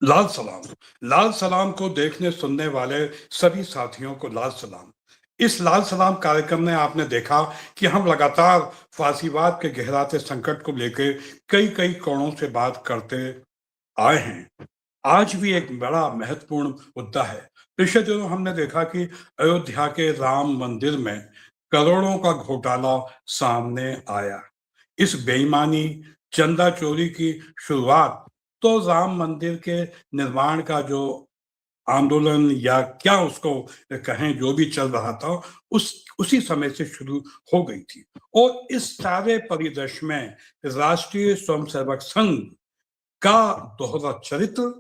लाल सलाम। लाल सलाम को देखने सुनने वाले सभी साथियों को लाल सलाम। इस लाल सलाम कार्यक्रम में आपने देखा कि हम लगातार फासीवाद के गहराते संकट को लेकर कई कई कोणों से बात करते आए हैं। आज भी एक बड़ा महत्वपूर्ण मुद्दा है। पिछले दिनों हमने देखा कि अयोध्या के राम मंदिर में करोड़ों का घोटाला सामने आया। इस बेईमानी, चंदा चोरी की शुरुआत तो राम मंदिर के निर्माण का जो आंदोलन या क्या उसको कहें, जो भी चल रहा था, उसी समय से शुरू हो गई थी। और इस सारे परिदृश्य में राष्ट्रीय स्वयंसेवक संघ का दोहरा चरित्र,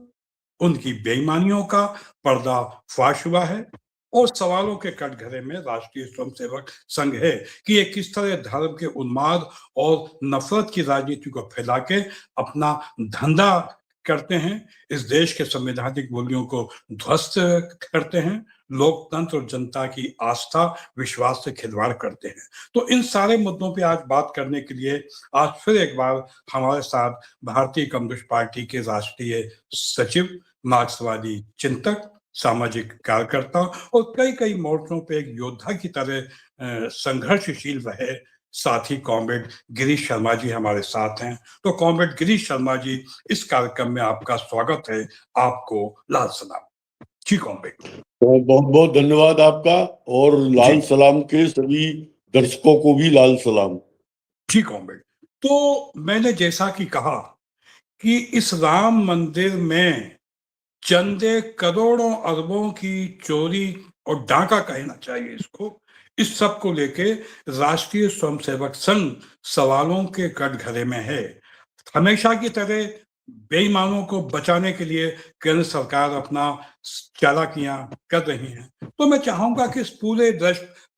उनकी बेईमानियों का पर्दाफाश हुआ है। और सवालों के कटघरे में राष्ट्रीय स्वयंसेवक संघ है कि ये किस तरह धर्म के उन्माद और नफरत की राजनीति को फैला के अपना धंधा करते हैं, इस देश के संवैधानिक मूल्यों को ध्वस्त करते हैं, लोकतंत्र और जनता की आस्था विश्वास से खिलवाड़ करते हैं। तो इन सारे मुद्दों पे आज बात करने के लिए आज फिर एक बार हमारे साथ भारतीय कम्युनिस्ट पार्टी के राष्ट्रीय सचिव, मार्क्सवादी चिंतक, सामाजिक कार्यकर्ता और कई कई मोर्चों पे एक योद्धा की तरह संघर्षशील रहे साथी कॉमरेड गिरीश शर्मा जी हमारे साथ हैं। तो कॉमरेड गिरीश शर्मा जी, इस कार्यक्रम में आपका स्वागत है। आपको लाल सलाम। जी कॉमरेड। तो बहुत बहुत धन्यवाद आपका, और लाल सलाम के सभी दर्शकों को भी लाल सलाम। जी कॉमरेड। तो मैंने जैसा कि कहा कि इस राम मंदिर में चंदे करोड़ों अरबों की चोरी और डाका कहना चाहिए इसको, इस सब को लेके राष्ट्रीय स्वयंसेवक संघ सवालों के कटघरे में है। हमेशा की तरह बेईमानों को बचाने के लिए केंद्र सरकार अपना चालाकियां कर रही है। तो मैं चाहूंगा कि इस पूरे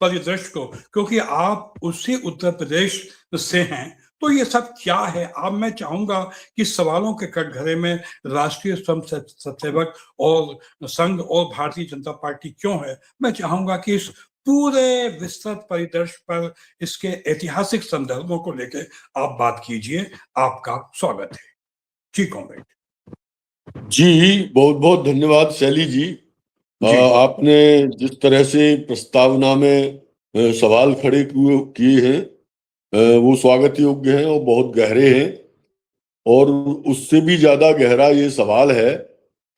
परिदृश्य को, क्योंकि आप उसी उत्तर प्रदेश से हैं, तो ये सब क्या है। अब मैं चाहूंगा कि सवालों के कटघरे में राष्ट्रीय स्वयंसेवक और संघ और भारतीय जनता पार्टी क्यों है, मैं चाहूंगा कि इस पूरे विस्तृत परिदृश्य पर, इसके ऐतिहासिक संदर्भों को लेकर आप बात कीजिए। आपका स्वागत है। जी कॉमरेड। जी बहुत बहुत धन्यवाद शैली जी। आपने जिस तरह से प्रस्तावना में सवाल खड़े किए हैं, वो स्वागत योग्य हैं और बहुत गहरे हैं। और उससे भी ज्यादा गहरा ये सवाल है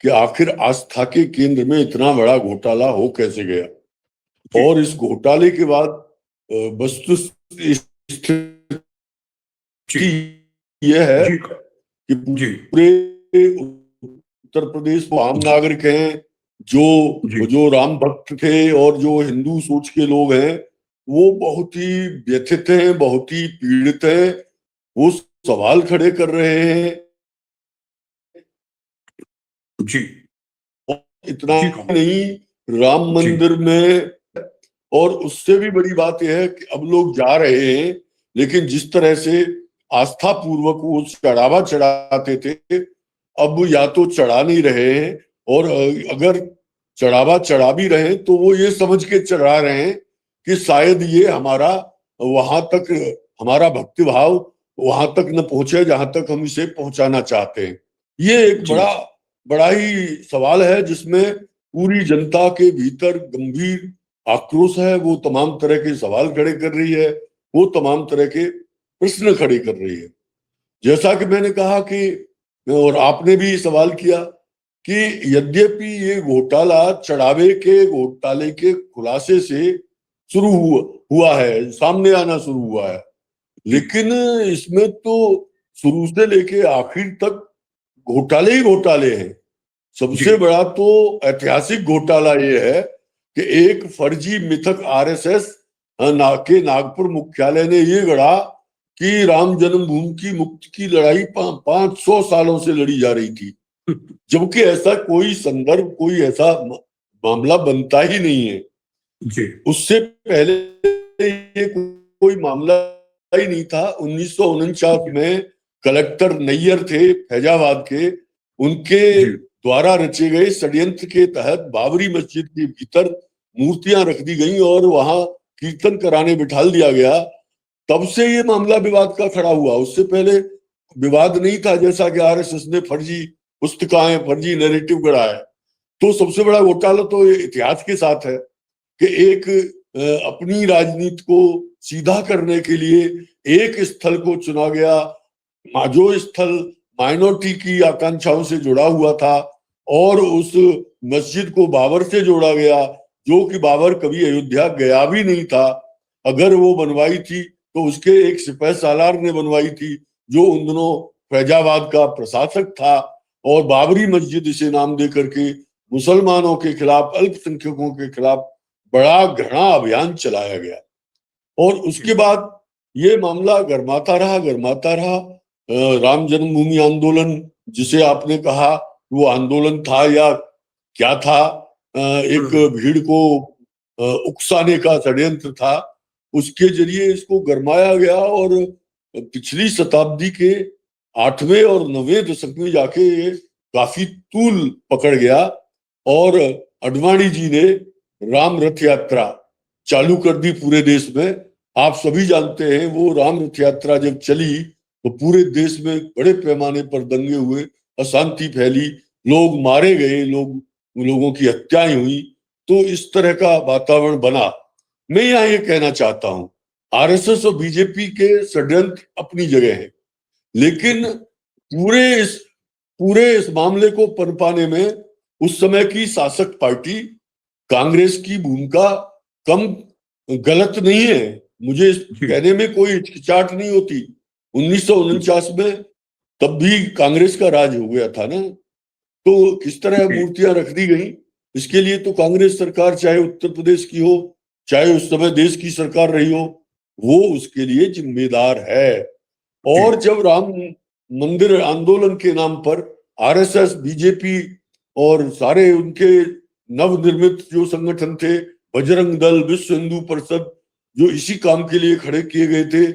कि आखिर आस्था के केंद्र में इतना बड़ा घोटाला हो कैसे गया, और इस घोटाले के बाद वस्तु स्थिति यह है कि पूरे उत्तर प्रदेश को आम नागरिक हैं, जो राम भक्त थे और जो हिंदू सोच के लोग हैं, वो बहुत ही व्यथित हैं, बहुत ही पीड़ित हैं। वो सवाल खड़े कर रहे हैं। जी इतना नहीं, राम मंदिर में, और उससे भी बड़ी बात यह है कि अब लोग जा रहे हैं, लेकिन जिस तरह से आस्था पूर्वक वो चढ़ावा चढ़ाते थे, अब या तो चढ़ा नहीं रहे हैं, और अगर चढ़ावा चढ़ा भी रहे हैं तो वो ये समझ के चढ़ा रहे हैं कि शायद ये हमारा वहां तक, हमारा भक्तिभाव वहां तक न पहुंचे जहां तक हम इसे पहुंचाना चाहते हैं। ये एक बड़ा ही सवाल है जिसमें पूरी जनता के भीतर गंभीर आक्रोश है। वो तमाम तरह के सवाल खड़े कर रही है, वो तमाम तरह के प्रश्न खड़े कर रही है। जैसा कि मैंने कहा कि, और आपने भी सवाल किया कि यद्यपि ये घोटाला चढ़ावे के घोटाले के खुलासे से शुरू हुआ है, सामने आना शुरू हुआ है, लेकिन इसमें तो शुरू से लेके आखिर तक घोटाले ही घोटाले हैं। सबसे बड़ा तो ऐतिहासिक घोटाला ये है कि एक फर्जी मिथक आरएसएस के नागपुर मुख्यालय ने ये गढ़ा कि राम जन्मभूमि की मुक्ति की लड़ाई 500 सालों से लड़ी जा रही थी, जबकि ऐसा कोई संदर्भ, कोई ऐसा मामला बनता ही नहीं है। उससे पहले ये कोई मामला ही नहीं था। 1949 में कलेक्टर नैयर थे फैजाबाद के, उनके द्वारा रचे गए षड्यंत्र के तहत बाबरी मस्जिद के भीतर मूर्तियां रख दी गई और वहां कीर्तन कराने बिठाल दिया गया। तब से ये मामला विवाद का खड़ा हुआ। उससे पहले विवाद नहीं था, जैसा कि आरएसएस ने फर्जी पुस्तिकाएं, फर्जी नैरेटिव गढ़ा है। तो सबसे बड़ा घोटाला तो इतिहास के साथ है कि एक अपनी राजनीति को सीधा करने के लिए एक स्थल को चुना गया, जो स्थल माइनॉरिटी की आकांक्षाओं से जुड़ा हुआ था, और उस मस्जिद को बाबर से जोड़ा गया, जो कि बाबर कभी अयोध्या गया भी नहीं था। अगर वो बनवाई थी तो उसके एक सिपह सालार ने बनवाई थी, जो उन दिनों फैजाबाद का प्रशासक था। और बाबरी मस्जिद इसे नाम दे करके मुसलमानों के खिलाफ, अल्पसंख्यकों के खिलाफ बड़ा घृणा अभियान चलाया गया। और उसके बाद ये मामला गरमाता रहा। राम जन्मभूमि आंदोलन, जिसे आपने कहा वो आंदोलन था या क्या था, एक भीड़ को उकसाने का षड्यंत्र था, उसके जरिए इसको गरमाया गया। और पिछली शताब्दी के 8वें और 9वें दशक में जाके ये काफी तूल पकड़ गया, और अडवाणी जी ने राम रथ यात्रा चालू कर दी पूरे देश में। आप सभी जानते हैं वो राम रथ यात्रा जब चली तो पूरे देश में बड़े पैमाने पर दंगे हुए, अशांति फैली, लोग मारे गए, लोगों की हत्याएं हुई। तो इस तरह का वातावरण बना। मैं यहाँ ये कहना चाहता हूं, आरएसएस और बीजेपी के षड्यंत्र अपनी जगह है, लेकिन पूरे इस मामले को पनपाने में उस समय की शासक पार्टी कांग्रेस की भूमिका कम गलत नहीं है। मुझे इस कहने में कोई हिचकिचाहट नहीं होती। 1949 में तब भी कांग्रेस का राज हो गया था ना, तो किस तरह मूर्तियां रख दी गई, इसके लिए तो कांग्रेस सरकार, चाहे उत्तर प्रदेश की हो, चाहे उस समय देश की सरकार रही हो, वो उसके लिए जिम्मेदार है। और जब राम मंदिर आंदोलन के नाम पर आरएसएस, बीजेपी और सारे उनके नवनिर्मित जो संगठन थे, बजरंग दल, विश्व हिंदू परिषद, जो इसी काम के लिए खड़े किए गए थे,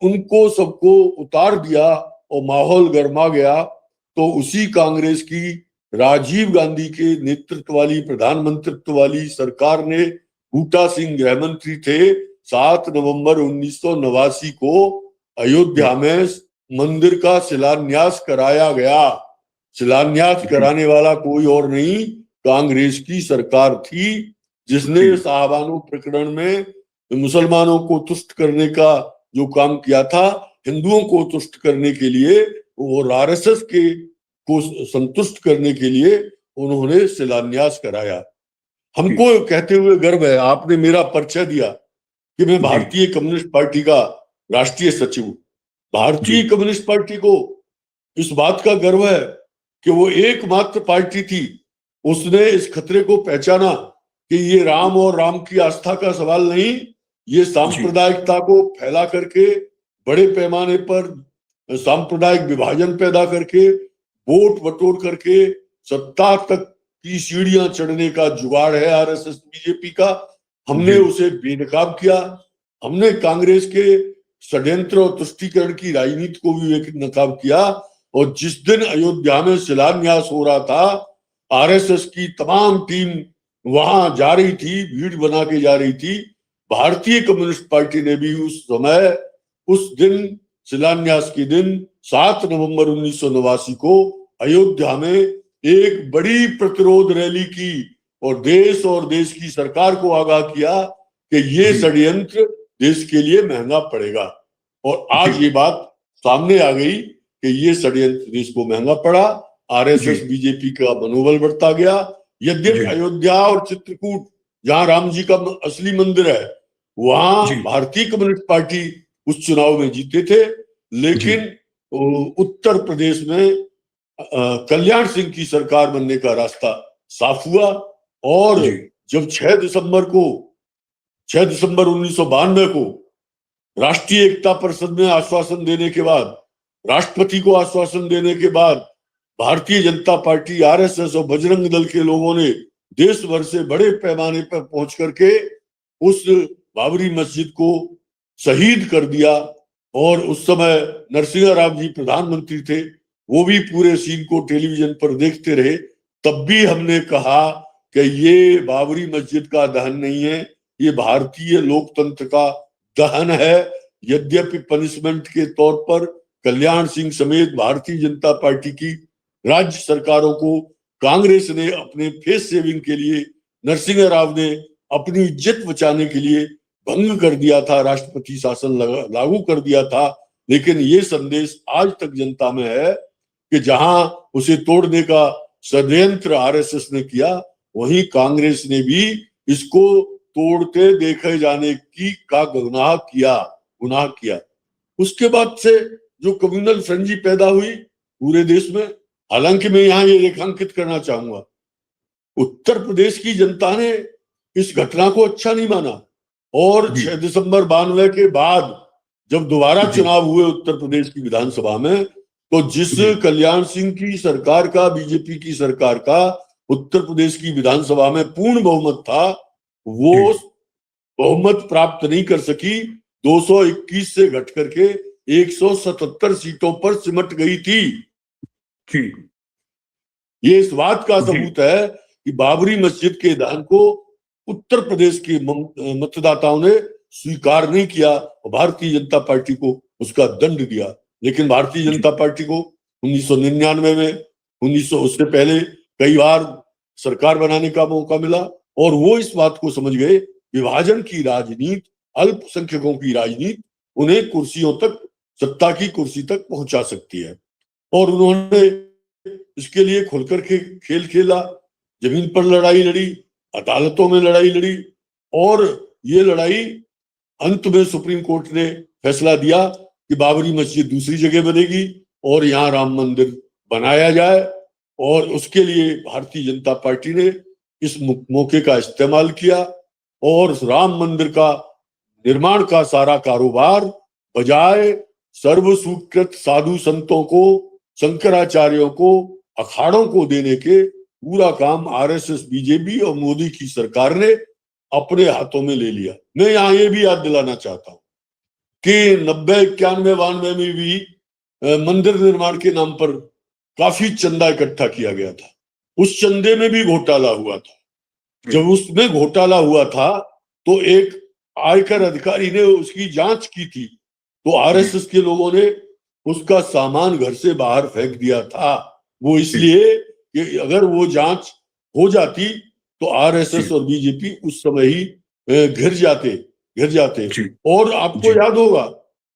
उनको सबको उतार दिया और माहौल गर्मा गया। तो उसी कांग्रेस की राजीव गांधी के नेतृत्व वाली, प्रधानमंत्रित्व वाली सरकार ने, बूटा सिंह गृह मंत्री थे, 7 नवंबर 1989 को अयोध्या में मंदिर का शिलान्यास कराया गया। शिलान्यास कराने वाला कोई और नहीं, कांग्रेस की सरकार थी, जिसने शाहबानो प्रकरण में मुसलमानों को तुष्ट करने का जो काम किया था, हिंदुओं को तुष्ट करने के लिए और आरएसएस को संतुष्ट करने के लिए उन्होंने शिलान्यास कराया। हमको कहते हुए गर्व है, आपने मेरा परिचय दिया कि मैं भारतीय कम्युनिस्ट पार्टी का राष्ट्रीय सचिव हूं। भारतीय कम्युनिस्ट पार्टी को इस बात का गर्व है कि वो एकमात्र पार्टी थी, उसने इस खतरे को पहचाना कि ये राम और राम की आस्था का सवाल नहीं, ये सांप्रदायिकता को फैला करके, बड़े पैमाने पर सांप्रदायिक विभाजन पैदा करके, वोट बटोर करके सत्ता तक की सीढ़ियां चढ़ने का जुगाड़ है आरएसएस बीजेपी का। हमने उसे बेनकाब किया। हमने कांग्रेस के षड्यंत्र और तुष्टीकरण की राजनीति को भी बेनकाब किया। और जिस दिन अयोध्या में शिलान्यास हो रहा था, आरएसएस की तमाम टीम वहां जा रही थी, भीड़ बना के जा रही थी। भारतीय कम्युनिस्ट पार्टी ने भी उस समय, उस दिन, शिलान्यास के दिन 7 नवंबर 1989 को अयोध्या में एक बड़ी प्रतिरोध रैली की और देश की सरकार को आगाह किया कि ये षड्यंत्र देश के लिए महंगा पड़ेगा। और आज ये बात सामने आ गई कि ये षड्यंत्र देश को महंगा पड़ा। आरएसएस बीजेपी का मनोबल बढ़ता गया। यद्यपि अयोध्या और चित्रकूट, जहां राम जी का असली मंदिर है, वहां भारतीय कम्युनिस्ट पार्टी उस चुनाव में जीते थे, लेकिन उत्तर प्रदेश में कल्याण सिंह की सरकार बनने का रास्ता साफ हुआ। और जब 6 दिसंबर 1992 को राष्ट्रीय एकता परिषद में आश्वासन देने के बाद, राष्ट्रपति को आश्वासन देने के बाद, भारतीय जनता पार्टी, आरएसएस और बजरंग दल के लोगों ने देश भर से बड़े पैमाने पर पहुंच करके उस बाबरी मस्जिद को शहीद कर दिया। और उस समय नरसिंह राव जी प्रधानमंत्री थे, वो भी पूरे सीन को टेलीविजन पर देखते रहे। तब भी हमने कहा कि ये बाबरी मस्जिद का दहन नहीं है, ये भारतीय लोकतंत्र का दहन है। यद्यपि पनिशमेंट के तौर पर कल्याण सिंह समेत भारतीय जनता पार्टी की राज्य सरकारों को कांग्रेस ने अपने फेस सेविंग के लिए, नरसिंह राव ने अपनी इज्जत बचाने के लिए भंग कर दिया था, राष्ट्रपति शासन लागू कर दिया था। लेकिन ये संदेश आज तक जनता में है कि जहां उसे तोड़ने का षड्यंत्र आरएसएस ने किया, वहीं कांग्रेस ने भी इसको तोड़ते देखे जाने का गुनाह किया। उसके बाद से जो कम्युनल फ्रेंजी पैदा हुई पूरे देश में, हालांकि मैं यहाँ ये रेखांकित करना चाहूंगा, उत्तर प्रदेश की जनता ने इस घटना को अच्छा नहीं माना। और 6 दिसंबर 92 के बाद जब दोबारा चुनाव हुए उत्तर प्रदेश की विधानसभा में, तो जिस कल्याण सिंह की सरकार का, बीजेपी की सरकार का उत्तर प्रदेश की विधानसभा में पूर्ण बहुमत था, वो बहुमत प्राप्त नहीं कर सकी, 221 से घट करके 177 सीटों पर सिमट गई थी। ये इस बात का सबूत है कि बाबरी मस्जिद के दान को उत्तर प्रदेश के मतदाताओं ने स्वीकार नहीं किया और भारतीय जनता पार्टी को उसका दंड दिया। लेकिन भारतीय जनता पार्टी को 1999 में, उससे पहले कई बार सरकार बनाने का मौका मिला और वो इस बात को समझ गए, विभाजन की राजनीति, अल्पसंख्यकों की राजनीति उन्हें कुर्सियों तक, सत्ता की कुर्सी तक पहुंचा सकती है। और उन्होंने इसके लिए खुलकर के खेल खेला, जमीन पर लड़ाई लड़ी, अदालतों में लड़ाई लड़ी, और ये लड़ाई अंत में सुप्रीम कोर्ट ने फैसला दिया कि बाबरी मस्जिद दूसरी जगह बनेगी और यहाँ राम मंदिर बनाया जाए। और उसके लिए भारतीय जनता पार्टी ने इस मौके का इस्तेमाल किया और राम मंदिर का निर्माण का सारा कारोबार बजाय सर्व स्वीकृत साधु संतों को, शंकराचार्यों को, अखाड़ों को देने के पूरा काम आरएसएस, बीजेपी और मोदी की सरकार ने अपने हाथों में ले लिया। मैं यहाँ ये भी याद दिलाना चाहता हूँ कि 90, 91, 92 में भी मंदिर निर्माण के नाम पर काफी चंदा इकट्ठा किया गया था। उस चंदे में भी घोटाला हुआ था। जब उसमें घोटाला हुआ था तो एक आयकर अधिकारी ने उसकी जांच की थी, तो आरएसएस के लोगों ने उसका सामान घर से बाहर फेंक दिया था। वो इसलिए कि अगर वो जांच हो जाती तो आरएसएस और बीजेपी उस समय ही घिर जाते। और आपको याद होगा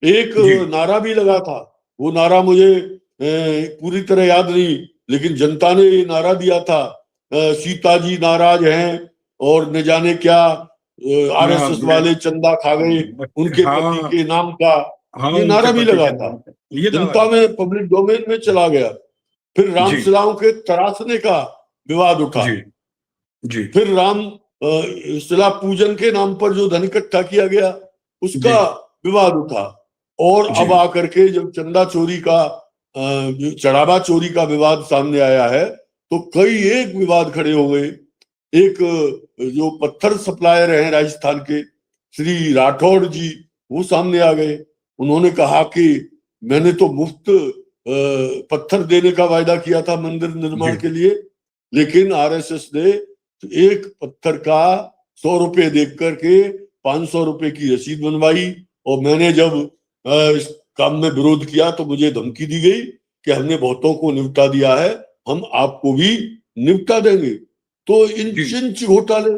एक नारा भी लगा था, वो नारा मुझे पूरी तरह याद नहीं, लेकिन जनता ने ये नारा दिया था, सीता जी नाराज हैं और न जाने क्या आरएसएस वाले चंदा खा गए उनके पति के नाम का, ये नारा भी लगा था, जनता में, पब्लिक डोमेन में चला गया। फिर राम शिलाओं के तराशने का विवाद उठा, फिर राम शिला पूजन के नाम पर जो धन इकट्ठा किया गया उसका विवाद उठा, और अब आकर के जब चंदा चोरी का, चढ़ावा चोरी का विवाद सामने आया है तो कई एक विवाद खड़े हो गए। एक जो पत्थर सप्लायर हैं राजस्थान के श्री राठौड़ जी, वो सामने आ गए। उन्होंने कहा कि मैंने तो मुफ्त पत्थर देने का वायदा किया था मंदिर निर्माण के लिए, लेकिन आरएसएस ने एक पत्थर का 100 रुपए देख करके 500 रुपए की रसीद बनवाई, और मैंने जब इस काम में विरोध किया तो मुझे धमकी दी गई कि हमने बहुतों को निपटा दिया है, हम आपको भी निपटा देंगे। तो इन चिंच घोटाले,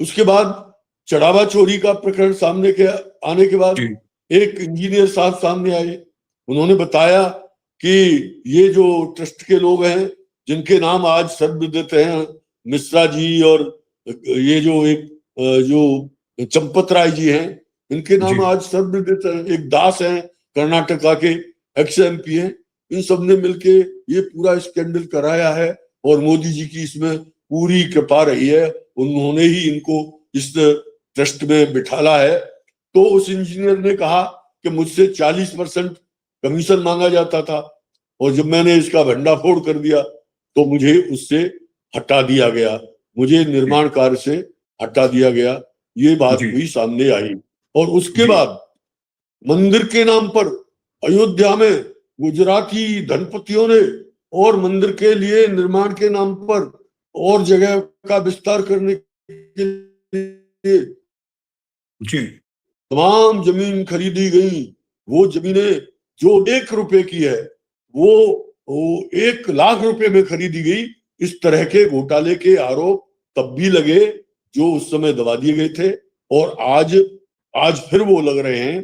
उसके बाद चढ़ावा चोरी का प्रकरण सामने के आने के बाद एक इंजीनियर साहब सामने आए, उन्होंने बताया कि ये जो ट्रस्ट के लोग हैं जिनके नाम आज सर्वविदित हैं, मिश्रा जी और ये जो एक जो चंपत राय जी हैं, इनके नाम आज सर्वविदित हैं, एक दास हैं कर्नाटका के, एक्स एमपी हैं, इन सब ने मिलके ये पूरा स्कैंडल कराया है और मोदी जी की इसमें पूरी कृपा रही है, उन्होंने ही इनको इस ट्रस्ट में बिठाला है। तो उस इंजीनियर ने कहा कि मुझसे 40% कमीशन मांगा जाता था और जब मैंने इसका भंडाफोड़ कर दिया तो मुझे उससे हटा दिया गया, मुझे निर्माण कार्य से हटा दिया गया। ये बात भी सामने आई। और उसके बाद मंदिर के नाम पर अयोध्या में गुजराती धनपतियों ने और मंदिर के लिए निर्माण के नाम पर और जगह का विस्तार करने के लिए तमाम जमीन खरीदी गई। वो जमीनें जो 1 रुपए की है वो वो 1 लाख रुपए में खरीदी गई। इस तरह के घोटाले के आरोप तब भी लगे जो उस समय दबा दिए गए थे, और आज फिर वो लग रहे हैं।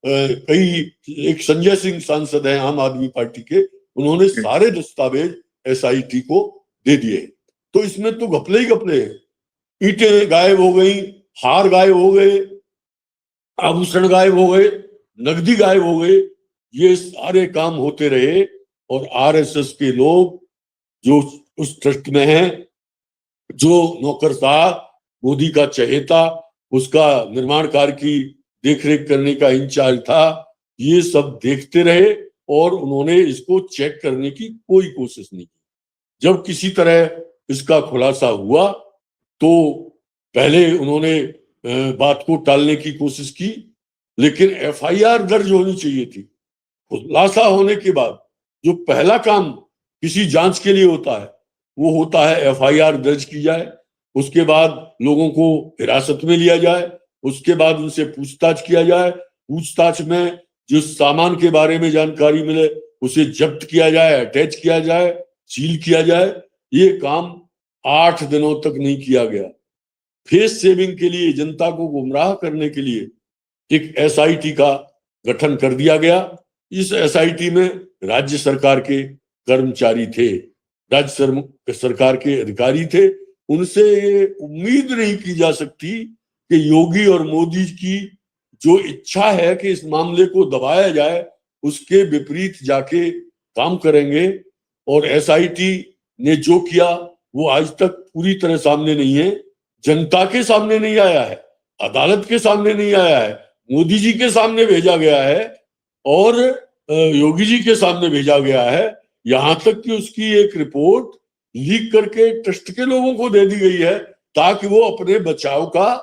एक संजय सिंह सांसद हैं आम आदमी पार्टी के, उन्होंने सारे दस्तावेज एसआईटी को दे दिए। तो इसमें तो घपले ही घपले हैं। ईंटें गायब हो गई, हार गायब हो गए, आभूषण गायब हो गए, नकदी गायब हो गए, ये सारे काम होते रहे। और आरएसएस के लोग जो उस ट्रस्ट में हैं, जो नौकरशाह, मोदी का चहेता, उसका निर्माण कार्य की देखरेख करने का इंचार्ज था, ये सब देखते रहे और उन्होंने इसको चेक करने की कोई कोशिश नहीं की। जब किसी तरह इसका खुलासा हुआ तो पहले उन्होंने बात को टालने की कोशिश की, लेकिन एफआईआर दर्ज होनी चाहिए थी। खुलासा होने के बाद जो पहला काम किसी जांच के लिए होता है वो होता है एफआईआर दर्ज की जाए, उसके बाद लोगों को हिरासत में लिया जाए, उसके बाद उनसे पूछताछ किया जाए, पूछताछ में जिस सामान के बारे में जानकारी मिले उसे जब्त किया जाए, अटैच किया जाए, सील किया जाए। ये काम 8 दिनों तक नहीं किया गया। फेस सेविंग के लिए, जनता को गुमराह करने के लिए एक एसआईटी का गठन कर दिया गया। इस एसआईटी में राज्य सरकार के कर्मचारी थे, राज्य सरकार के अधिकारी थे। उनसे ये उम्मीद नहीं की जा सकती कि योगी और मोदी की जो इच्छा है कि इस मामले को दबाया जाए उसके विपरीत जाके काम करेंगे। और एसआईटी ने जो किया वो आज तक पूरी तरह सामने नहीं है, जनता के सामने नहीं आया है, अदालत के सामने नहीं आया है, मोदी जी के सामने भेजा गया है और योगी जी के सामने भेजा गया है। यहां तक कि उसकी एक रिपोर्ट लीक करके ट्रस्ट के लोगों को दे दी गई है ताकि वो अपने बचाव का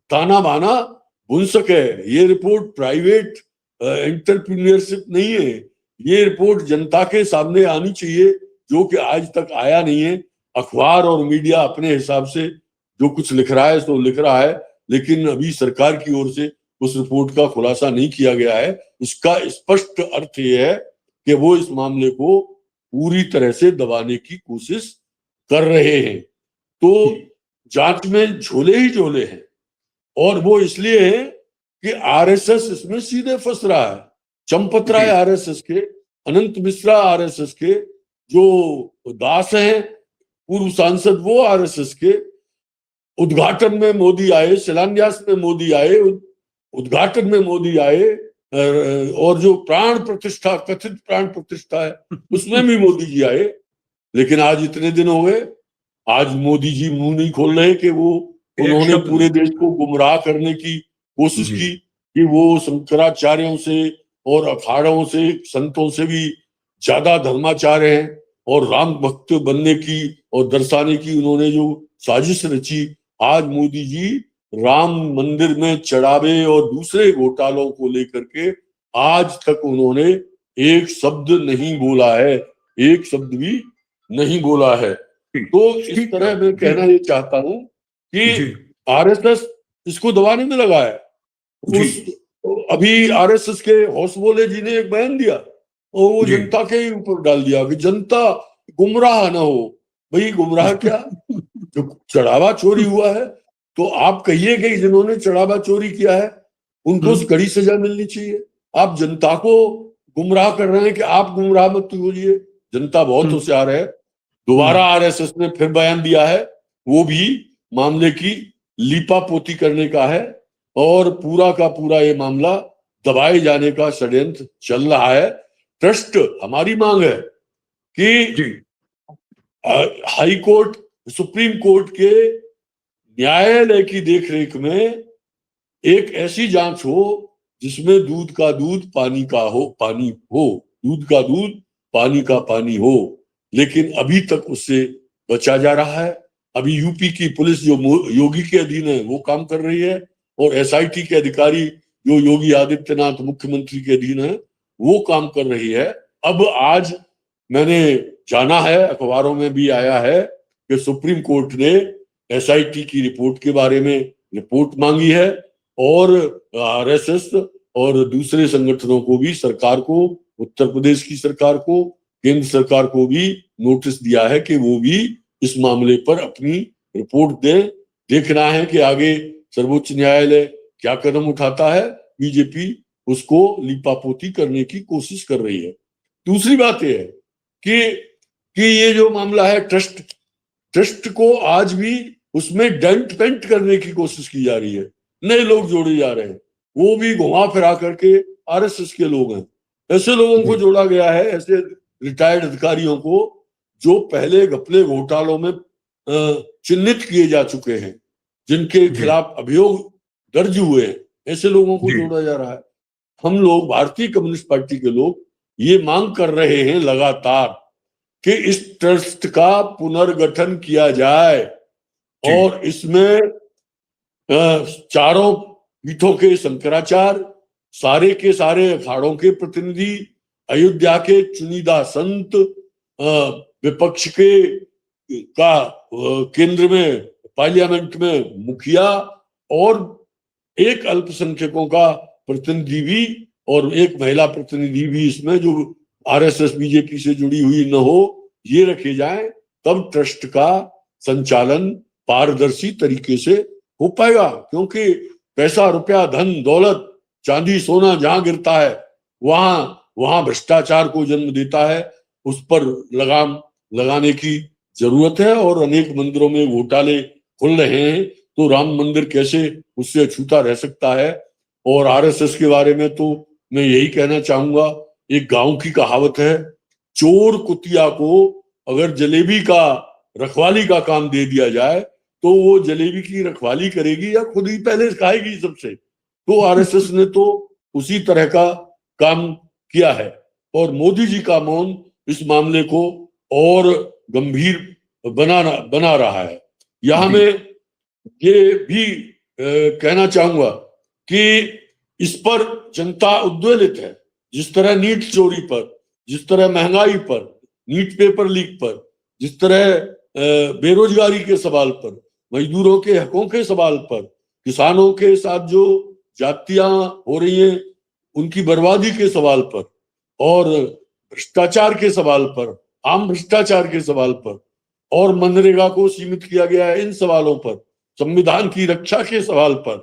ताना बाना बुन सके। ये रिपोर्ट प्राइवेट एंटरप्रेन्योरशिप नहीं है, ये रिपोर्ट जनता के सामने आनी चाहिए, जो कि आज तक आया नहीं है। अखबार और मीडिया अपने हिसाब से जो कुछ लिख रहा है तो लिख रहा है, लेकिन अभी सरकार की ओर से उस रिपोर्ट का खुलासा नहीं किया गया है। इसका स्पष्ट अर्थ यह है कि वो इस मामले को पूरी तरह से दबाने की कोशिश कर रहे हैं। तो जांच में झोले ही झोले हैं, और वो इसलिए है कि आरएसएस इसमें सीधे फंस रहा है। चंपत राय आरएसएस के, अनंत मिश्रा आरएसएस के, जो दास हैं पूर्व सांसद वो आरएसएस के। उद्घाटन में मोदी आए, शिलान्यास में मोदी आए, उद्घाटन में मोदी आए, और जो प्राण प्रतिष्ठा, कथित प्राण प्रतिष्ठा है उसमें भी मोदी जी आए। लेकिन आज इतने दिन हो गए, आज मोदी जी मुंह नहीं खोल रहे कि वो उन्होंने पूरे देश को गुमराह करने की कोशिश की कि वो शंकराचार्यों से और अखाड़ों से, संतों से भी ज्यादा धर्माचार्य हैं, और राम भक्त बनने की और दर्शाने की उन्होंने जो साजिश रची। आज मोदी जी राम मंदिर में चढ़ावे और दूसरे घोटालों को लेकर के आज तक उन्होंने एक शब्द नहीं बोला है, एक शब्द भी नहीं बोला है। तो इस तरह मैं कहना ये चाहता हूं कि आरएसएस इसको दबाने में लगा है। अभी आरएसएस के होसबोले जी ने एक बयान दिया और वो जनता के ऊपर डाल दिया कि जनता गुमराह ना हो। भाई गुमराह क्या? जो चढ़ावा चोरी हुआ है तो आप कहिए कि जिन्होंने चढ़ावा चोरी किया है उनको कड़ी सजा मिलनी चाहिए। आप जनता को गुमराह कर रहे हैं कि आप गुमराह मत होइए। जनता बहुत होशियार है। दोबारा आरएसएस ने फिर बयान दिया है, वो भी मामले की लीपापोती करने का है और पूरा का पूरा ये मामला दबाए जाने का षड्यंत्र चल रहा है। ट्रस्ट, हमारी मांग है कि हाई कोर्ट, सुप्रीम कोर्ट के न्यायालय की देखरेख में एक ऐसी जांच हो जिसमें दूध का दूध पानी का हो, पानी हो, दूध का दूध पानी का पानी हो। लेकिन अभी तक उससे बचा जा रहा है। अभी यूपी की पुलिस जो योगी के अधीन है वो काम कर रही है, और एसआईटी के अधिकारी जो योगी आदित्यनाथ मुख्यमंत्री के अधीन है वो काम कर रही है। अब आज मैंने जाना है, अखबारों में भी आया है कि सुप्रीम कोर्ट ने एसआईटी की रिपोर्ट के बारे में रिपोर्ट मांगी है, और आरएसएस और दूसरे संगठनों को भी, सरकार को, उत्तर प्रदेश की सरकार को, केंद्र सरकार को भी नोटिस दिया है कि वो भी इस मामले पर अपनी रिपोर्ट दें। देखना है कि आगे सर्वोच्च न्यायालय क्या कदम उठाता है। बीजेपी उसको लीपापोती करने की कोशिश कर रही है। दूसरी बात यह है कि ये जो मामला है ट्रस्ट को आज भी उसमें डेंट पेंट करने की कोशिश की जा रही है। नए लोग जोड़े जा रहे हैं, वो भी घुमा फिरा करके आरएसएस के लोग हैं। ऐसे लोगों को जोड़ा गया है, ऐसे रिटायर्ड अधिकारियों को जो पहले घपले घोटालों में चिन्हित किए जा चुके हैं, जिनके खिलाफ अभियोग दर्ज हुए हैं, ऐसे लोगों को जोड़ा जा रहा है। हम लोग भारतीय कम्युनिस्ट पार्टी के लोग ये मांग कर रहे हैं लगातार कि इस ट्रस्ट का पुनर्गठन किया जाए और इसमें चारों पीठों के शंकराचार्य, सारे के सारे अखाड़ों के प्रतिनिधि, अयोध्या के चुनिंदा संत, विपक्ष का केंद्र में पार्लियामेंट में मुखिया और एक अल्पसंख्यकों का प्रतिनिधि भी और एक महिला प्रतिनिधि भी इसमें जो आरएसएस बीजेपी से जुड़ी हुई न हो, ये रखे जाएं, तब ट्रस्ट का संचालन पारदर्शी तरीके से हो पाएगा। क्योंकि पैसा, रुपया, धन, दौलत, चांदी, सोना जहां गिरता है वहां भ्रष्टाचार को जन्म देता है। उस पर लगाम लगाने की जरूरत है। और अनेक मंदिरों में घोटाले खुल रहे हैं, तो राम मंदिर कैसे उससे अछूता रह सकता है। और आरएसएस के बारे में तो मैं यही कहना चाहूंगा, एक गांव की कहावत है, चोर कुतिया को अगर जलेबी का रखवाली का काम दे दिया जाए तो वो जलेबी की रखवाली करेगी या खुद ही पहले खाएगी सबसे। तो आरएसएस ने तो उसी तरह का काम किया है। और मोदी जी का मौन इस मामले को और गंभीर बना रहा है। यहां मैं ये भी कहना चाहूंगा कि इस पर जनता उद्वेलित है। जिस तरह नीट चोरी पर, जिस तरह महंगाई पर, नीट पेपर लीक पर, जिस तरह बेरोजगारी के सवाल पर, मजदूरों के हकों के सवाल पर, किसानों के साथ जो जातियां हो रही हैं उनकी बर्बादी के सवाल पर, और भ्रष्टाचार के सवाल पर, आम भ्रष्टाचार के सवाल पर, और मनरेगा को सीमित किया गया है, इन सवालों पर, संविधान की रक्षा के सवाल पर,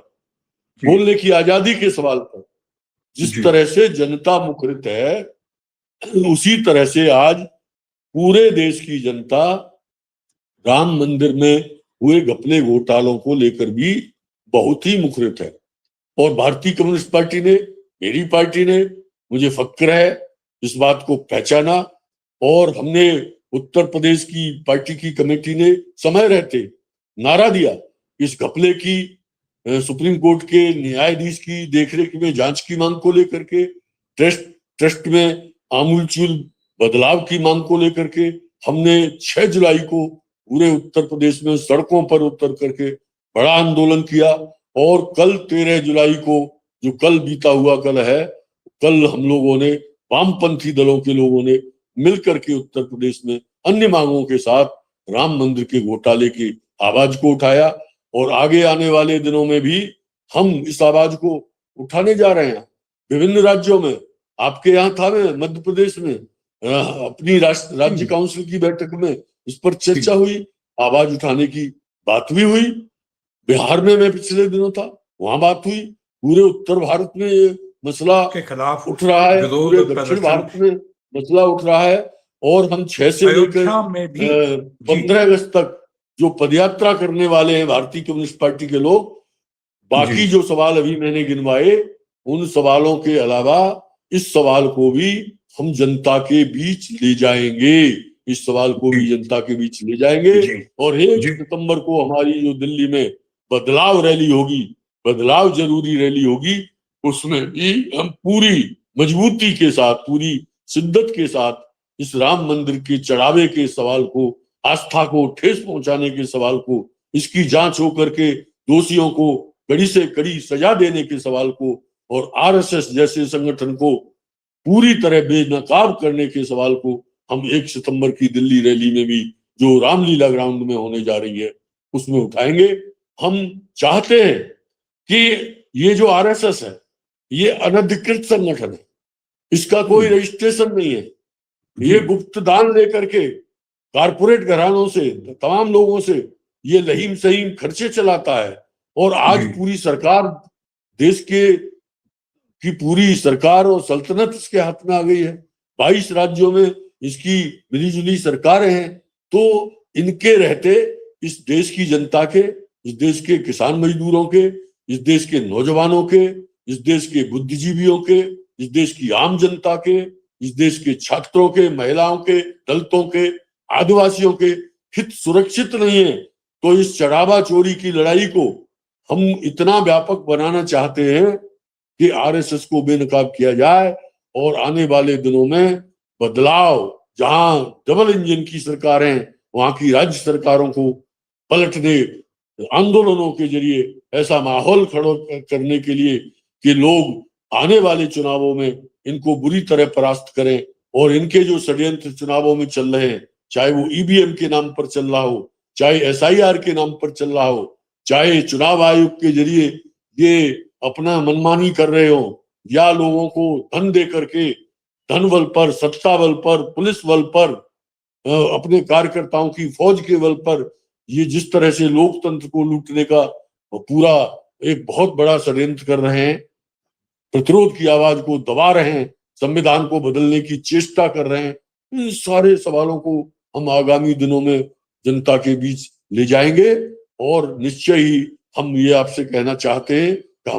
बोलने की आजादी के सवाल पर जिस तरह से जनता मुखरित है, उसी तरह से आज पूरे देश की जनता राम मंदिर में हुए घपले घोटालों को लेकर भी बहुत ही मुखरित है। और भारतीय कम्युनिस्ट पार्टी ने, मेरी पार्टी ने, मुझे फक्र है, इस बात को पहचाना। और हमने उत्तर प्रदेश की पार्टी की कमेटी ने समय रहते नारा दिया, इस घपले की सुप्रीम कोर्ट के न्यायाधीश की देखरेख में जांच की मांग को लेकर के, ट्रस्ट में आमूलचूल बदलाव की मांग को लेकर के हमने 6 जुलाई को पूरे उत्तर प्रदेश में सड़कों पर उतर करके बड़ा आंदोलन किया। और कल 13 जुलाई को, जो कल बीता हुआ कल है, कल हम लोगों ने, वामपंथी दलों के लोगों ने मिलकर के उत्तर प्रदेश में अन्य मांगों के साथ राम मंदिर के घोटाले की आवाज को उठाया। और आगे आने वाले दिनों में भी हम इस आवाज को उठाने जा रहे हैं। विभिन्न राज्यों में, आपके यहाँ था, मैं मध्य प्रदेश में अपनी राज्य काउंसिल की बैठक में इस पर चर्चा हुई, आवाज उठाने की बात भी हुई। बिहार में मैं पिछले दिनों था, वहां बात हुई। पूरे उत्तर भारत में ये मसला के खिलाफ उठ रहा है, पूरे दक्षिण भारत में मसला उठ रहा है। और हम 6 से लेकर 15 अगस्त तक जो पदयात्रा करने वाले हैं भारतीय कम्युनिस्ट पार्टी के लोग, बाकी जो सवाल अभी मैंने गिनवाए, उन सवालों के अलावा इस सवाल को भी हम जनता के बीच ले जाएंगे, इस सवाल को भी जनता के बीच ले जाएंगे। और 1 सितंबर को हमारी जो दिल्ली में बदलाव रैली होगी, बदलाव जरूरी रैली होगी, उसमें भी हम पूरी मजबूती के साथ, पूरी शिद्दत के साथ इस राम मंदिर के चढ़ावे के सवाल को, आस्था को ठेस पहुंचाने के सवाल को, इसकी जांच होकर के दोषियों को कड़ी से कड़ी सजा देने के सवाल को, और आरएसएस जैसे संगठन को पूरी तरह बेनकाब करने के सवाल को हम 1 सितंबर की दिल्ली रैली में भी, जो रामलीला ग्राउंड में होने जा रही है, उसमें उठाएंगे। हम चाहते हैं कि ये जो आरएसएस है, ये अनधिकृत संगठन है, इसका कोई रजिस्ट्रेशन नहीं है, ये गुप्त दान लेकर के कारपोरेट घरानों से, तमाम लोगों से ये लहीम सहीम खर्चे चलाता है। और आज पूरी सरकार, देश के की पूरी सरकार और सल्तनत इसके हाथ में आ गई है। 22 राज्यों में इसकी मिलीजुली सरकारें हैं। तो इनके रहते इस देश की जनता के, इस देश के किसान मजदूरों के, इस देश के नौजवानों के, इस देश के बुद्धिजीवियों के, इस देश की आम जनता के, इस देश के छात्रों के, महिलाओं के, दलितों के, आदिवासियों के हित सुरक्षित नहीं है। तो इस चढ़ावा चोरी की लड़ाई को हम इतना व्यापक बनाना चाहते हैं कि आरएसएस को बेनकाब किया जाए और आने वाले दिनों में बदलाव, जहां डबल इंजन की सरकारें, वहां की राज्य सरकारों को पलटने, आंदोलनों के जरिए ऐसा माहौल खड़ा करने के लिए कि लोग आने वाले चुनावों में इनको बुरी तरह परास्त करें। और इनके जो षड्यंत्र चुनावों में चल रहे हैं, चाहे वो ईवीएम के नाम पर चल रहा हो, चाहे एसआईआर के नाम पर चल रहा हो, चाहे चुनाव आयोग के जरिए ये अपना मनमानी कर रहे हो, या लोगों को धन दे करके, धन बल पर, सत्ता बल पर, पुलिस बल पर, अपने कार्यकर्ताओं की फौज के बल पर ये जिस तरह से लोकतंत्र को लूटने का पूरा एक बहुत बड़ा षड्यंत्र कर रहे हैं, प्रतिरोध की आवाज को दबा रहे हैं, संविधान को बदलने की चेष्टा कर रहे हैं, इन सारे सवालों को हम आगामी दिनों में जनता के बीच ले जाएंगे। और निश्चय ही हम ये आपसे कहना चाहते हैं कि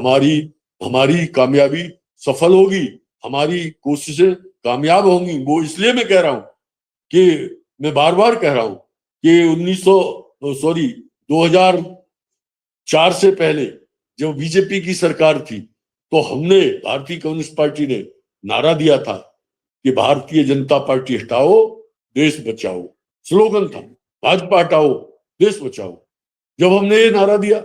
हमारी कामयाबी सफल होगी, हमारी कोशिशें कामयाब होंगी। वो इसलिए मैं कह रहा हूं कि मैं बार बार कह रहा हूं कि 2004 से पहले जब बीजेपी की सरकार थी, तो हमने, भारतीय कम्युनिस्ट पार्टी ने नारा दिया था कि भारतीय जनता पार्टी हटाओ, देश बचाओ। स्लोगन था, भाजपा हटाओ, देश बचाओ। जब हमने ये नारा दिया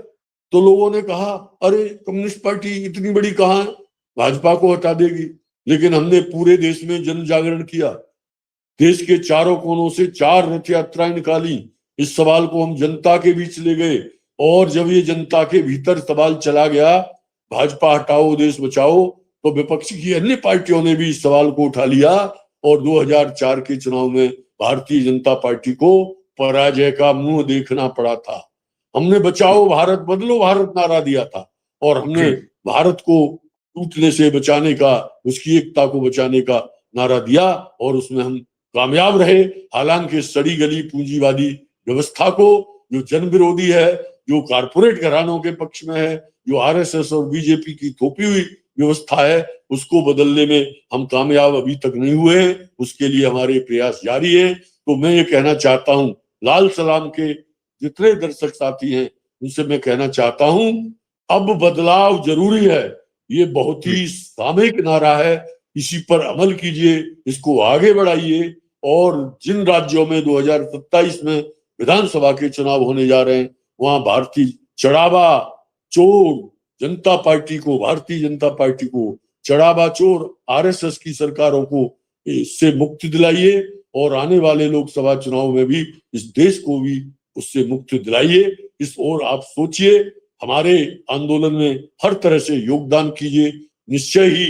तो लोगों ने कहा, अरे कम्युनिस्ट पार्टी इतनी बड़ी कहां है, भाजपा को हटा देगी। लेकिन हमने पूरे देश में जन जागरण किया, देश के चारों कोनों से 4 रथ यात्राएं निकाली, इस सवाल को हम जनता के बीच ले गए। और जब ये जनता के भीतर सवाल चला गया, भाजपा हटाओ, देश बचाओ, तो विपक्ष की अन्य पार्टियों ने भी इस सवाल को उठा लिया। और 2004 के चुनाव में भारतीय जनता पार्टी को पराजय का मुंह देखना पड़ा था। हमने बचाओ भारत, बदलो भारत नारा दिया था, और हमने भारत को टूटने से बचाने का, उसकी एकता को बचाने का नारा दिया, और उसमें हम कामयाब रहे। हालांकि सड़ी गली पूंजीवादी व्यवस्था को, जो जन विरोधी है, जो कारपोरेट घरानों के पक्ष में है, जो आरएसएस और बीजेपी की थोपी हुई व्यवस्था है, उसको बदलने में हम कामयाब अभी तक नहीं हुए हैं। उसके लिए हमारे प्रयास जारी है। तो मैं ये कहना चाहता हूं, लाल सलाम के जितने दर्शक साथी हैं, उनसे मैं कहना चाहता हूं, अब बदलाव जरूरी है। ये बहुत ही सामयिक नारा है, इसी पर अमल कीजिए, इसको आगे बढ़ाइए। और जिन राज्यों में 2027 में विधानसभा के चुनाव होने जा रहे हैं, वहां भारतीय चढ़ावा चोर जनता पार्टी को, भारतीय जनता पार्टी को, चढ़ावा चोर आरएसएस की सरकारों को इससे मुक्ति दिलाइए। और आने वाले लोकसभा चुनाव में भी इस देश को भी उससे मुक्ति दिलाइए। इस ओर आप सोचिए, हमारे आंदोलन में हर तरह से योगदान कीजिए। निश्चय ही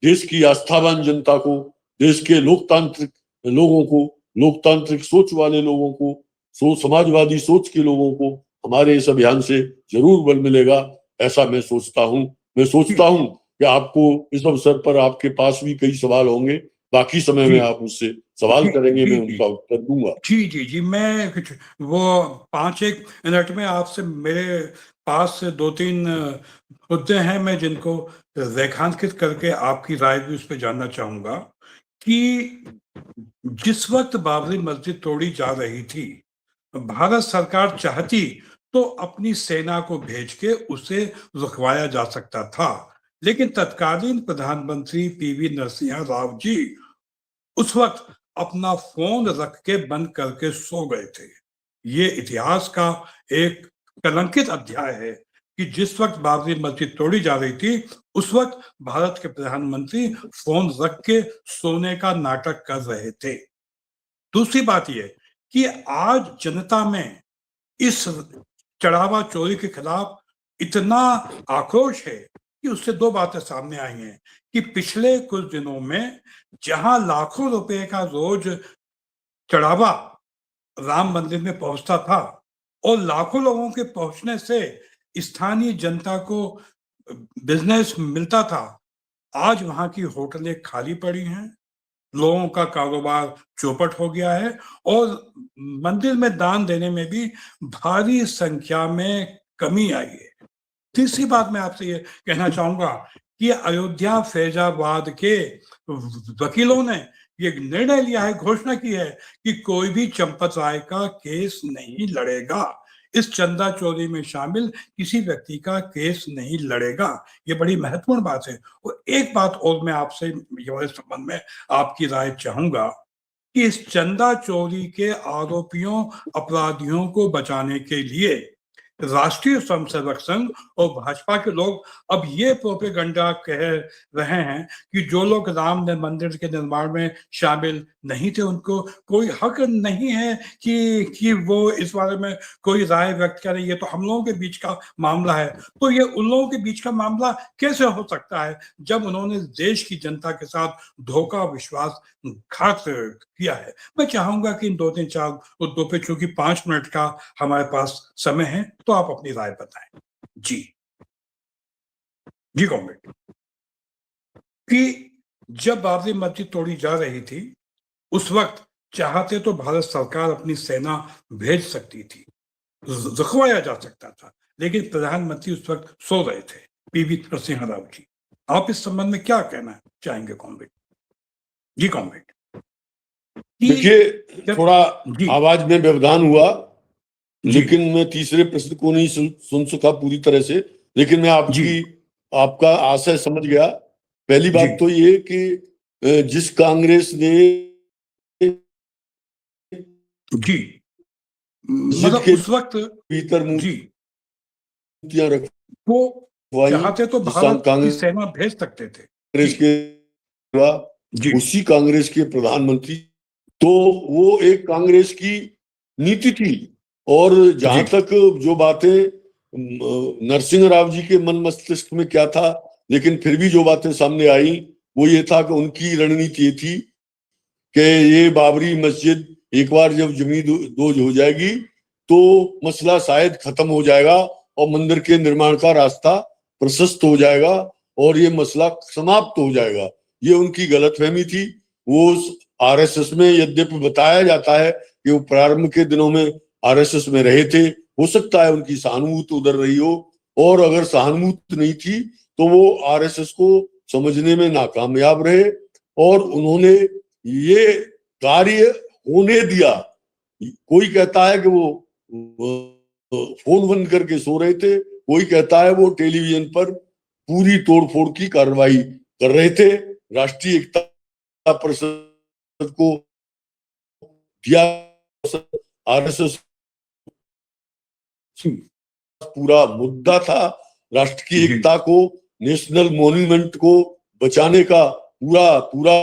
देश की आस्थावान जनता को, देश के लोकतांत्रिक लोगों को, लोकतांत्रिक सोच वाले लोगों को, समाजवादी सोच के लोगों को हमारे इस अभियान से जरूर बल मिलेगा, ऐसा मैं सोचता हूं। मैं सोचता हूं कि आपको इस अवसर पर, आपके पास भी कई सवाल होंगे, बाकी समय में आप मुझसे सवाल करेंगे, मैं उनका उत्तर दूंगा। जी, मैं कुछ वो 5-1 मिनट में आपसे, मेरे पास 2-3 मुद्दे हैं मैं जिनको रेखांकित करके आपकी राय भी उस पर जानना चाहूंगा कि जिस वक्त बाबरी मस्जिद तोड़ी जा रही थी, भारत सरकार चाहती तो अपनी सेना को भेज के उसे रुकवाया जा सकता था, लेकिन तत्कालीन प्रधानमंत्री पीवी नरसिम्हा राव जी उस वक्त अपना फोन रख के बंद करके सो गए थे। ये इतिहास का एक कलंकित अध्याय है कि जिस वक्त बाबरी मस्जिद तोड़ी जा रही थी, उस वक्त भारत के प्रधानमंत्री फोन रख के सोने का नाटक कर रहे थे। दूसरी बात यह कि आज जनता में इस चढ़ावा चोरी के खिलाफ इतना आक्रोश है कि उससे दो बातें सामने आई हैं कि पिछले कुछ दिनों में जहां लाखों रुपए का रोज चढ़ावा राम मंदिर में पहुंचता था और लाखों लोगों के पहुंचने से स्थानीय जनता को बिजनेस मिलता था, आज वहां की होटलें खाली पड़ी हैं, लोगों का कारोबार चौपट हो गया है और मंदिर में दान देने में भी भारी संख्या में कमी आई है। तीसरी बात मैं आपसे ये कहना चाहूंगा कि अयोध्या फैजाबाद के वकीलों ने ये निर्णय लिया है, घोषणा की है कि कोई भी चंपत राय का केस नहीं लड़ेगा, इस चंदा चोरी में शामिल किसी व्यक्ति का केस नहीं लड़ेगा। ये बड़ी महत्वपूर्ण बात है। और एक बात और मैं आपसे ये वाले संबंध में आपकी राय चाहूंगा कि इस चंदा चोरी के आरोपियों अपराधियों को बचाने के लिए राष्ट्रीय स्वयंसेवक संघ और भाजपा के लोग अब ये प्रोपेगंडा कह रहे हैं कि जो लोग राम मंदिर के निर्माण में शामिल नहीं थे उनको कोई हक नहीं है कि वो इस बारे में कोई राय व्यक्त करें, ये तो हम लोगों के बीच का मामला है। तो ये उन लोगों के बीच का मामला कैसे हो सकता है जब उन्होंने देश की जनता के साथ धोखा विश्वासघात किया है। मैं चाहूंगा कि इन दो तीन चार मुद्दों पे, चूंकि 5 मिनट का हमारे पास समय है, तो आप अपनी राय बताएं। जी जी कॉमरेड, कि जब बाबरी मस्जिद तोड़ी जा रही थी उस वक्त चाहते तो भारत सरकार अपनी सेना भेज सकती थी, रखवाया जा सकता था, लेकिन प्रधानमंत्री उस वक्त सो रहे थे, पीवी नरसिम्हा राव जी। आप इस संबंध में क्या कहना चाहेंगे कॉमरेड? जी कॉमरेड। देखिए, थोड़ा आवाज में व्यवधान हुआ, लेकिन मैं तीसरे प्रश्न को नहीं सुन सका पूरी तरह से, लेकिन मैं आपका आशय समझ गया। पहली बात तो ये कि जिस कांग्रेस ने मतलब उस वक्त भीतर मूर्तियां वो चाहते तो भारत की सेना भेज सकते थे, कांग्रेस के उसी कांग्रेस के प्रधानमंत्री, तो वो एक कांग्रेस की नीति थी। और जहां तक जो बातें नरसिंह राव जी के मन मस्तिष्क में क्या था, लेकिन फिर भी जो बातें सामने आई वो ये था कि उनकी रणनीति ये थी कि ये बाबरी मस्जिद एक बार जब जमीन दोज हो जाएगी तो मसला शायद खत्म हो जाएगा और मंदिर के निर्माण का रास्ता प्रशस्त हो जाएगा और ये मसला समाप्त हो जाएगा। ये उनकी गलतफहमी थी। वो आरएसएस में यद्यपि बताया जाता है कि वो प्रारंभ के दिनों में आरएसएस में रहे थे, हो सकता है उनकी सहानुभूति उधर रही हो, और अगर सहानुभूति नहीं थी तो वो आरएसएस को समझने में नाकामयाब रहे और उन्होंने ये कार्य होने दिया। कोई कहता है कि वो फोन बंद करके सो रहे थे, कोई कहता है वो टेलीविजन पर पूरी तोड़फोड़ की कार्रवाई कर रहे थे। राष्ट्रीय एकता परिषद को दिया आरएसएस पूरा मुद्दा था, राष्ट्र की एकता को, नेशनल मॉन्यूमेंट को बचाने का पूरा।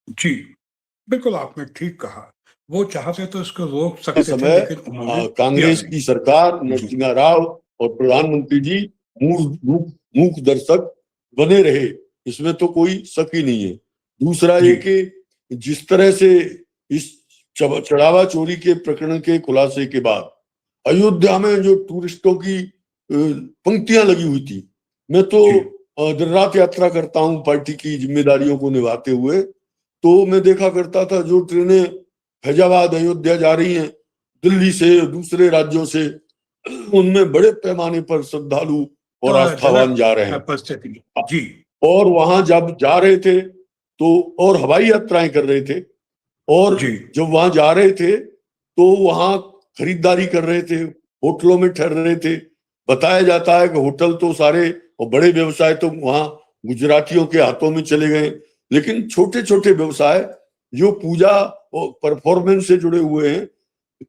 जी बिल्कुल, आपने ठीक कहा। वो चाहते तो इसको रोक सकते थे, लेकिन कांग्रेस की सरकार, नरसिम्हा राव और प्रधानमंत्री जी मूक दर्शक बने रहे, इसमें तो कोई शक ही नहीं है। दूसरा ये कि जिस तरह से इस चढ़ावा चोरी के प्रकरण के खुलासे के बाद अयोध्या में जो टूरिस्टों की पंक्तियां लगी हुई थी, मैं तो दिन रात यात्रा करता हूं पार्टी की जिम्मेदारियों को निभाते हुए, तो मैं देखा करता था जो ट्रेनें फैजाबाद अयोध्या जा रही हैं दिल्ली से, दूसरे राज्यों से, उनमें बड़े पैमाने पर श्रद्धालु और आस्थावान जा रहे हैं। जी, और वहां जब जा रहे थे तो, और हवाई यात्राएं कर रहे थे, और जब वहां जा रहे थे तो वहां खरीदारी कर रहे थे, होटलों में ठहर रहे थे। बताया जाता है कि होटल तो सारे और बड़े व्यवसाय तो वहां गुजरातियों के हाथों में चले गए, लेकिन छोटे छोटे व्यवसाय जो पूजा और परफॉर्मेंस से जुड़े हुए हैं,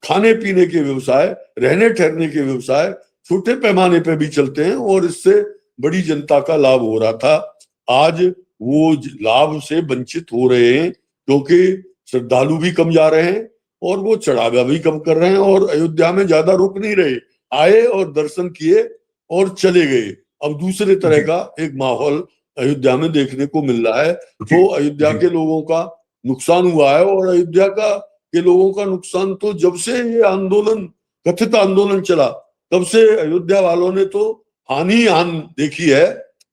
खाने पीने के व्यवसाय, रहने ठहरने के व्यवसाय छोटे पैमाने पर भी चलते हैं और इससे बड़ी जनता का लाभ हो रहा था। आज वो लाभ से वंचित हो रहे हैं क्योंकि श्रद्धालु भी कम जा रहे हैं और वो चढ़ावा भी कम कर रहे हैं और अयोध्या में ज्यादा रुक नहीं रहे, आए और दर्शन किए और चले गए। अब दूसरे तरह का एक माहौल अयोध्या में देखने को मिल रहा है। तो अयोध्या के लोगों का नुकसान हुआ है, और अयोध्या के लोगों का नुकसान तो जब से ये आंदोलन, कथित आंदोलन चला, तब से अयोध्या वालों ने तो हानि देखी है।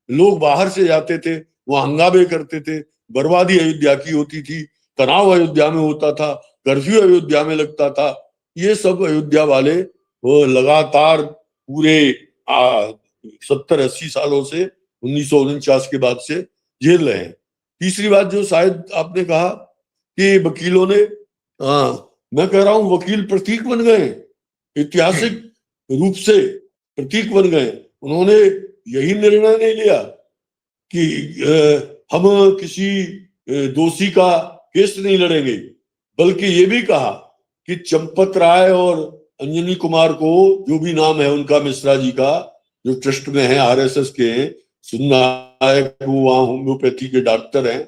लोग बाहर से जाते थे, वहां हंगामे करते थे, बर्बादी अयोध्या की होती थी, तनाव अयोध्या में होता था, कर्फ्यू अयोध्या में लगता था। ये सब अयोध्या वाले वो लगातार पूरे 70-80 सालों से 1949 के बाद से झेल रहे हैं। तीसरी बात जो शायद आपने कहा कि वकीलों ने, मैं कह रहा हूं वकील प्रतीक बन गए, ऐतिहासिक रूप से प्रतीक बन गए। उन्होंने यही निर्णय नहीं लिया कि हम किसी दोषी का केस नहीं लड़ेंगे, बल्कि ये भी कहा कि चंपत राय और अंजनी कुमार को, जो भी नाम है उनका, मिश्रा जी का, जो ट्रस्ट में है, आरएसएस के हैं, सुननायक वो वहां होम्योपैथी के डॉक्टर हैं,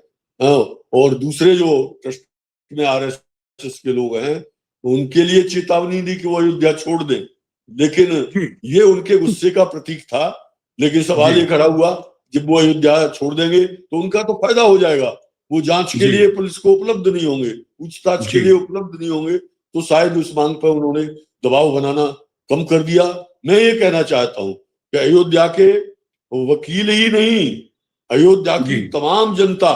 और दूसरे जो ट्रस्ट में आरएसएस के लोग हैं, उनके लिए चेतावनी दी कि वो अयोध्या छोड़ दें। लेकिन ये उनके गुस्से का प्रतीक था। लेकिन सवाल ये खड़ा हुआ, जब वो अयोध्या छोड़ देंगे तो उनका तो फायदा हो जाएगा, वो जांच के लिए पुलिस को उपलब्ध नहीं होंगे, पूछताछ के लिए उपलब्ध नहीं होंगे, तो शायद उस मांग पर उन्होंने दबाव बनाना कम कर दिया। मैं ये कहना चाहता हूं कि अयोध्या के वकील ही नहीं, अयोध्या की तमाम जनता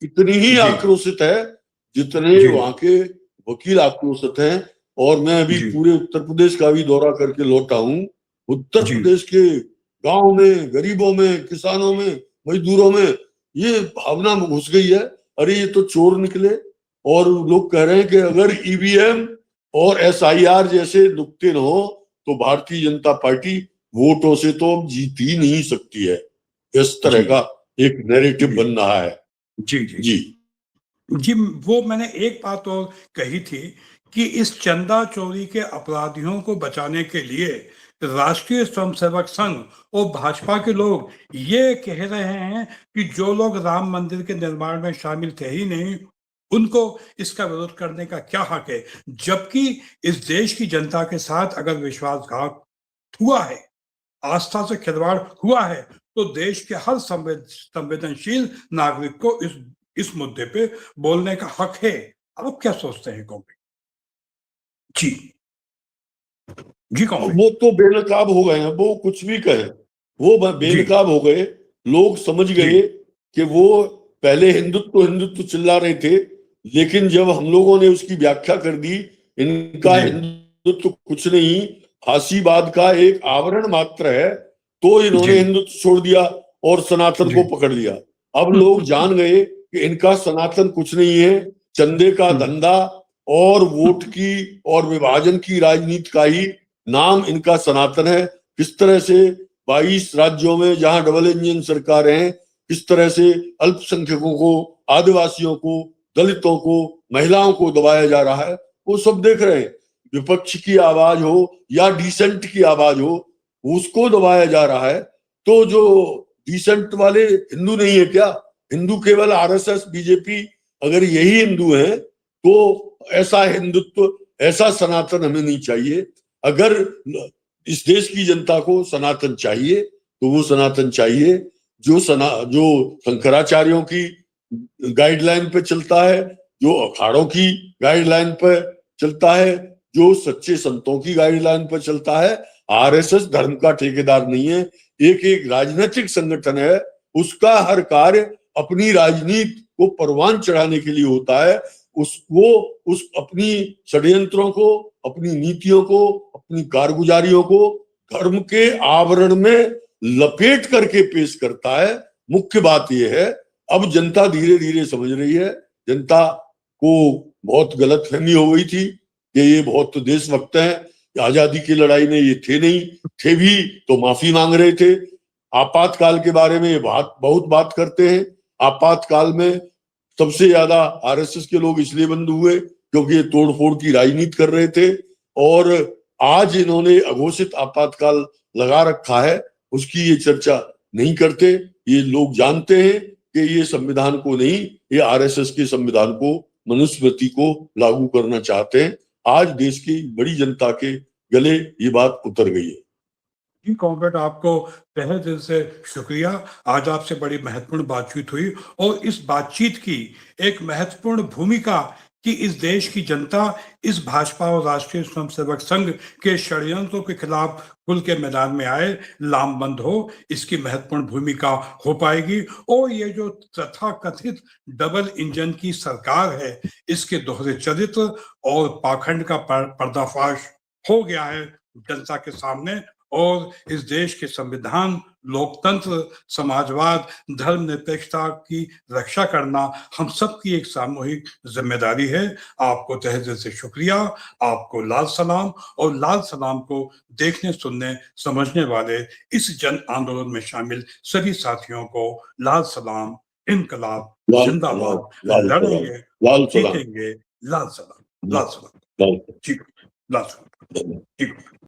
इतनी ही आक्रोशित है जितने वहां के वकील आक्रोशित हैं। और मैं अभी पूरे उत्तर प्रदेश का भी दौरा करके लौटा हूं। उत्तर प्रदेश के गांव में, गरीबों में, किसानों में, मजदूरों में ये भावना घुस गई है, अरे ये तो चोर निकले। और लोग कह रहे हैं कि अगर ईवीएम और एसआईआर जैसे नुक्ते न हो तो भारतीय जनता पार्टी वोटों से तो अब जीत ही नहीं सकती है। इस तरह का एक नैरेटिव बन रहा है। जी, वो मैंने एक बात और कही थी कि इस चंदा चोरी के अपराधियों को बचाने के लिए राष्ट्रीय स्वयंसेवक संघ और भाजपा के लोग ये कह रहे हैं कि जो लोग राम मंदिर के निर्माण में शामिल थे ही नहीं, उनको इसका विरोध करने का क्या हक है। जबकि इस देश की जनता के साथ अगर विश्वासघात हुआ है, आस्था से खिलवाड़ हुआ है, तो देश के हर संवेदनशील नागरिक को इस मुद्दे पे बोलने का हक है। अब आप क्या सोचते हैं कॉम्रेड? जी कॉम्रेड। वो तो बेनकाब हो गए हैं, वो कुछ भी कहे, वो बेनकाब हो गए। लोग समझ गए कि वो पहले हिंदुत्व हिंदुत्व चिल्ला रहे थे, लेकिन जब हम लोगों ने उसकी व्याख्या कर दी, इनका हिंदुत्व कुछ नहीं, फांसीवाद का एक आवरण मात्र है, तो इन्होंने हिंदुत्व छोड़ दिया और सनातन को पकड़ लिया। अब लोग जान गए कि इनका सनातन कुछ नहीं है, चंदे का धंधा और वोट की और विभाजन की राजनीति का ही नाम इनका सनातन है। किस तरह से 22 राज्यों में जहां डबल इंजन सरकार है, किस तरह से अल्पसंख्यकों को, आदिवासियों को, दलितों को, महिलाओं को दबाया जा रहा है, वो सब देख रहे हैं। विपक्ष की आवाज हो या डिसेंट की आवाज हो, उसको दबाया जा रहा है। तो जो डिसेंट वाले हिंदू नहीं है क्या? हिंदू केवल आरएसएस, बीजेपी, अगर यही हिंदू हैं तो ऐसा हिंदुत्व, ऐसा सनातन हमें नहीं चाहिए। अगर इस देश की जनता को सनातन चाहिए तो वो सनातन चाहिए जो शंकराचार्यों की गाइडलाइन पे चलता है, जो अखाड़ों की गाइडलाइन पे चलता है, जो सच्चे संतों की गाइडलाइन पर चलता है। आरएसएस धर्म का ठेकेदार नहीं है, एक राजनीतिक संगठन है। उसका हर कार्य अपनी राजनीति को परवान चढ़ाने के लिए होता है। उस अपनी षड्यंत्रों को, अपनी नीतियों को, अपनी कारगुजारियों को धर्म के आवरण में लपेट करके पेश करता है। मुख्य बात यह है, अब जनता धीरे धीरे समझ रही है। जनता को बहुत गलतफहमी हो गई थी कि ये बहुत देशभक्त हैं, आजादी की लड़ाई में ये थे नहीं, थे भी तो माफी मांग रहे थे। आपातकाल के बारे में ये बहुत बात करते हैं। आपातकाल में सबसे ज्यादा आरएसएस के लोग इसलिए बंद हुए क्योंकि ये तोड़फोड़ की राजनीति कर रहे थे, और आज इन्होंने अघोषित आपातकाल लगा रखा है, उसकी ये चर्चा नहीं करते। ये लोग जानते हैं कि ये संविधान को नहीं, ये आरएसएस के संविधान को, मनुस्मृति को लागू करना चाहते हैं। आज देश की बड़ी जनता के गले ये बात उतर गई है। जी कॉम्रेड, आपको तहे दिल से शुक्रिया। आज आपसे बड़ी महत्वपूर्ण बातचीत हुई और इस बातचीत की एक महत्वपूर्ण भूमिका कि इस देश की जनता इस भाजपा और राष्ट्रीय स्वयंसेवक संघ के षड्यंत्रों के खिलाफ खुल के मैदान में आए, लामबंद हो, इसकी महत्वपूर्ण भूमिका हो पाएगी। और ये जो तथाकथित डबल इंजन की सरकार है, इसके दोहरे चरित्र और पाखंड का पर्दाफाश हो गया है जनता के सामने। और इस देश के संविधान, लोकतंत्र, समाजवाद, धर्मनिरपेक्षता की रक्षा करना हम सबकी एक सामूहिक जिम्मेदारी है। आपको तहे दिल से शुक्रिया, आपको लाल सलाम। और लाल सलाम को देखने, सुनने, समझने वाले इस जन आंदोलन में शामिल सभी साथियों को लाल सलाम, इनकलाब लाल जिंदाबाद। लाल सलाम, लड़ेंगे, लाल सलाम, जीतेंगे, लाल सलाम, लाल सलाम। लाल ठीक, लाल सलाम, सलाम। ठीक।